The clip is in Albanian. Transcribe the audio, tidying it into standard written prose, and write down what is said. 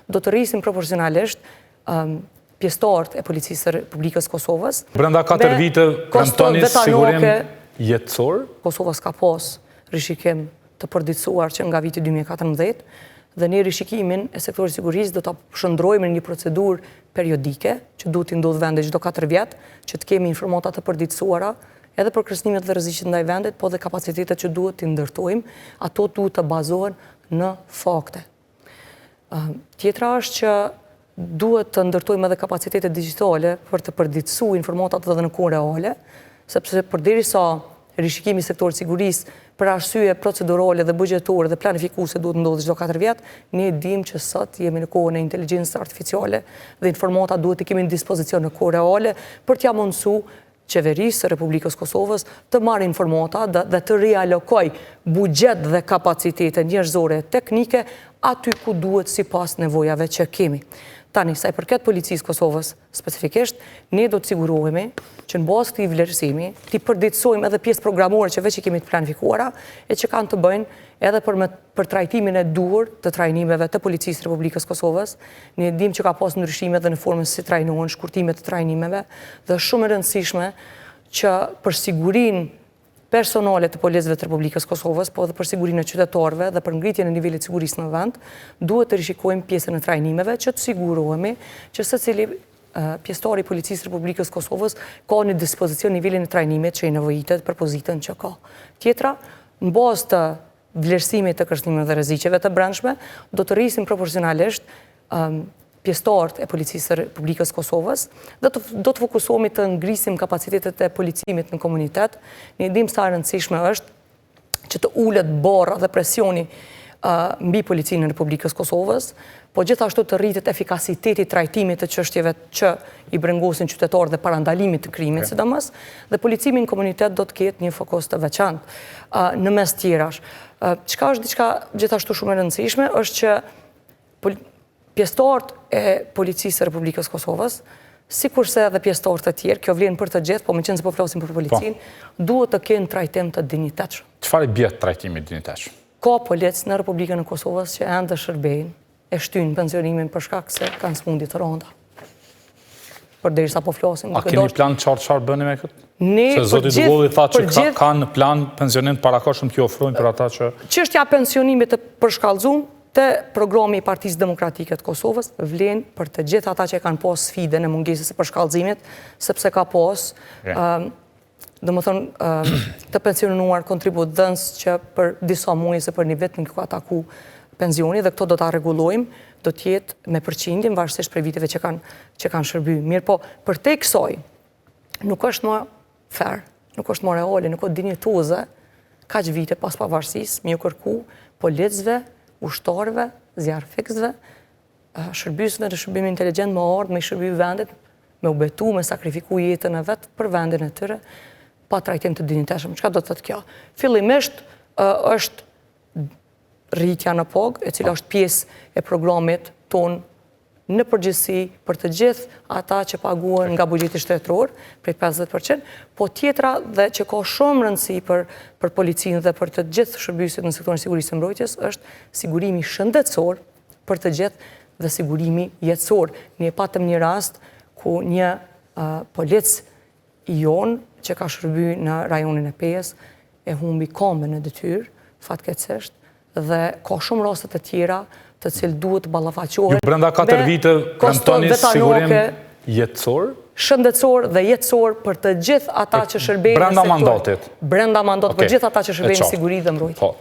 do të rrisim proporcionalisht pjesëtarët e Policisë së Republikës Kosovës. Brenda 4 vite premtoni sigurim jetësor? Kosova s'ka pas rishikim të përditësuar që nga viti 2014 dhe ne rishikimin e sektorit sigurisë do ta shndrojmë në një procedurë periodike që duhet të ndodhë vendet çdo 4 vjet, që të kemi informata të përditësuara edhe për kërcënimet dhe rreziqet ndaj vendit, po dhe kapacitetet që duhet të ndërtojmë, ato duhet të bazohen në fakte. Tjetra është që duhet të ndërtojmë edhe kapacitetet digjitale për të përditësuar informatat edhe në kohë reale, sepse përderisa rishikimi i sektorit sigurisë për arsye procedurale dhe buxhetore dhe planifikuese duhet ndodhë çdo 4 vjet, ne dimë që sot jemi në kohën e inteligjencës artificiale dhe informata duhet të kemi në dispozicion në kohë reale për t'ia mundsuar qeverisë së Republikës Kosovës të marrë informata dhe të rialokoj buxhet dhe kapacitete njerëzore teknike aty ku duhet sipas nevojave që kemi. Tani, sa i përket Policisë Kosovës specifikisht, ne do të sigurohemi që në bazë këtij vlerësimi t'i përditësojmë edhe pjesë programore që veç i kemi të planifikuara e që kanë të bëjnë edhe për trajtimin e duhur të trajnimeve të Policisë së Republikës Kosovës. Ne dimë që ka pas ndryshime edhe në formën si trajnohen, shkurtime të trajnimeve dhe shumë e rëndësishme që për sigurinë personale të policëve të Republikës Kosovës, po edhe për sigurinë e qytetarëve dhe për ngritjen e nivelit sigurisë në vend, duhet të rishikojmë pjesën e trajnimeve që të sigurohemi që secili pjesëtar i Policisë së Republikës Kosovës ka në dispozicion nivelin e trajnimit që i nevojitet për pozitën që ka. Tjetra, në bazë të vlerësimit të kërcënimeve dhe rreziqeve të brendshme, do të rrisim proporcionalisht pjesëtarët e Policisë së Republikës Kosovës dhe do të fokusohemi të ngrisim kapacitetet e policimit në komunitet. Ne dimë sa e rëndësishme është që të ulet barra dhe presioni mbi policinë në Republikës Kosovës, po gjithashtu të rritet efikasiteti i trajtimit të çështjeve që i brengosin qytetarët dhe parandalimit të krimit sidomos, dhe policimi në komunitet do të ketë një fokus të veçantë në mes tjerash. Çka është diçka gjithashtu shumë e rëndësishme është që pjesëtarët e Policisë së Republikës Kosovës, sikurse edhe pjesëtarët e tjerë, kjo vlen për të gjithë, po meqense po flasim për policinë, duhet të kenë trajtim të dinjitetshëm. Çfarë bie trajtimi i dinjitetshëm? Ka policë në Republikën e Kosovës që ende shërbejnë, e shtyjnë pensionimin për shkak se kanë smundje të rënda. Përderisa po flasim. A keni plan çfarë bëni me këtë? Ne se zoti Dugolli tha që kanë plan pensionim parakohshëm që ofrojnë për ata që çështja e pensionimit të përshkallëzuar te programi i Partisë Demokratike të Kosovës vlen për të gjithë ata që kanë pas sfidën e mungesës së përshkallëzimit, sepse ka pas të pensionuar kontributdhënës që për disa muaj ose për një vit nuk ka taku pensioni dhe këto do ta rregullojmë, do të jetë me përqindje varësisht për viteve që kanë shërbyer. Mirë, po për te kësaj nuk është më fair, nuk është më reale, nuk është dinjitoze kaq vite pas pavarësisë me u kërku policëve, ushtarëve, zjarfikësve, shërbyesve në shërbim inteligjent më ardhmë me shërby vendit, me u betu, me sakrifiku jetën e vetë për vendin e tyre, pa trajtim të dinjitetshëm. Çka do të thotë kjo? Fillimisht është rritja në pagë, e cila është pjesë e programit ton në përgjithësi për të gjithë ata që paguhen nga buxheti shtetëror, prej 50%, po tjetra dhe që ka shumë rëndësi për policinë dhe për të gjithë shërbyesit në sektorin e sigurisë së mbrojtjes është sigurimi shëndetësor për të gjithë dhe sigurimi jetësor. Ne patëm një rast ku një polic i jon që ka shërbyer në rajonin e Pejës e humbi kombën e detyrë, fatkeqësisht, dhe ka shumë raste të tjera të cilë duhet të ballafaqohen. Ju brenda 4 vite premtoni sigurim jetësor? Shëndetësor dhe jetësor për të gjithë ata që shërbejnë brenda mandatit. Brenda mandatit, për gjithë ata që shërbejnë në siguri dhe mbrojtje.